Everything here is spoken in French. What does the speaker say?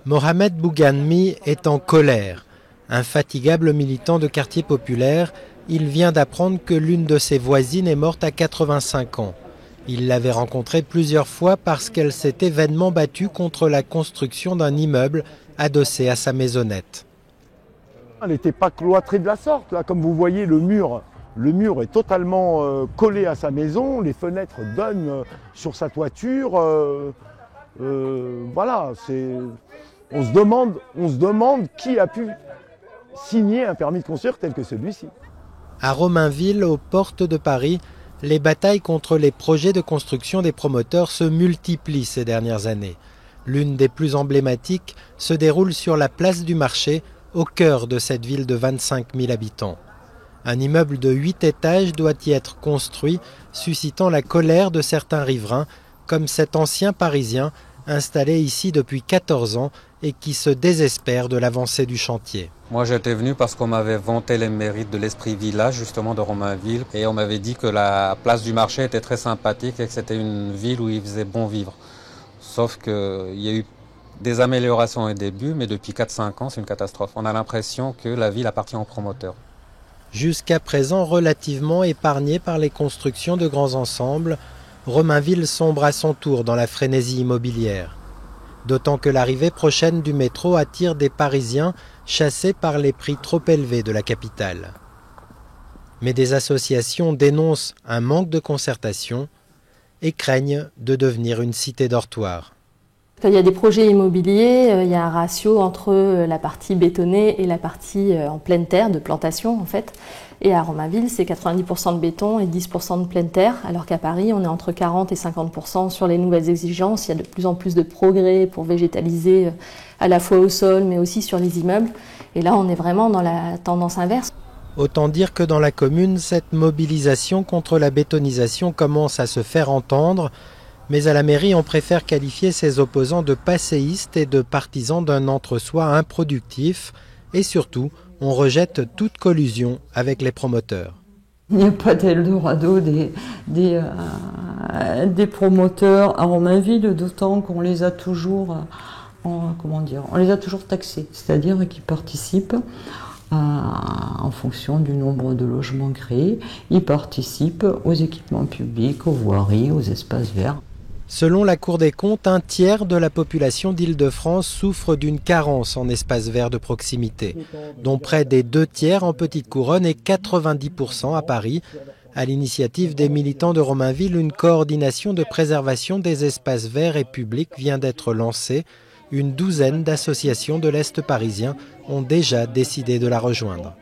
Mohamed Bouganmi est en colère. Infatigable militant de quartier populaire, il vient d'apprendre que l'une de ses voisines est morte à 85 ans. Il l'avait rencontrée plusieurs fois parce qu'elle s'était vainement battue contre la construction d'un immeuble adossé à sa maisonnette. Elle n'était pas cloîtrée de la sorte. Là, comme vous voyez, le mur est totalement collé à sa maison. Les fenêtres donnent sur sa toiture. Voilà, on se demande qui a pu signer un permis de construire tel que celui-ci. À Romainville, aux portes de Paris, les batailles contre les projets de construction des promoteurs se multiplient ces dernières années. L'une des plus emblématiques se déroule sur la place du Marché, au cœur de cette ville de 25 000 habitants. Un immeuble de 8 étages doit y être construit, suscitant la colère de certains riverains, comme cet ancien Parisien installé ici depuis 14 ans et qui se désespère de l'avancée du chantier. Moi j'étais venu parce qu'on m'avait vanté les mérites de l'esprit village justement de Romainville et on m'avait dit que la place du Marché était très sympathique et que c'était une ville où il faisait bon vivre. Sauf qu'il y a eu des améliorations au début, mais depuis 4-5 ans c'est une catastrophe. On a l'impression que la ville appartient aux promoteurs. Jusqu'à présent relativement épargnée par les constructions de grands ensembles, Romainville sombre à son tour dans la frénésie immobilière. D'autant que l'arrivée prochaine du métro attire des Parisiens chassés par les prix trop élevés de la capitale. Mais des associations dénoncent un manque de concertation et craignent de devenir une cité dortoir. Quand il y a des projets immobiliers, il y a un ratio entre la partie bétonnée et la partie en pleine terre, de plantation en fait. Et à Romainville, c'est 90% de béton et 10% de pleine terre, alors qu'à Paris, on est entre 40 et 50% sur les nouvelles exigences. Il y a de plus en plus de progrès pour végétaliser à la fois au sol, mais aussi sur les immeubles. Et là, on est vraiment dans la tendance inverse. Autant dire que dans la commune, cette mobilisation contre la bétonisation commence à se faire entendre, mais à la mairie, on préfère qualifier ses opposants de passéistes et de partisans d'un entre-soi improductif, et surtout, on rejette toute collusion avec les promoteurs. Il n'y a pas d'Eldorado des promoteurs à Romainville, d'autant qu'on les a toujours, on les a toujours taxés, c'est-à-dire qu'ils participent en fonction du nombre de logements créés, ils participent aux équipements publics, aux voiries, aux espaces verts. Selon la Cour des comptes, un tiers de la population d'Île-de-France souffre d'une carence en espaces verts de proximité, dont près des 2 tiers en Petite Couronne et 90% à Paris. À l'initiative des militants de Romainville, une coordination de préservation des espaces verts et publics vient d'être lancée. Une douzaine d'associations de l'Est parisien ont déjà décidé de la rejoindre.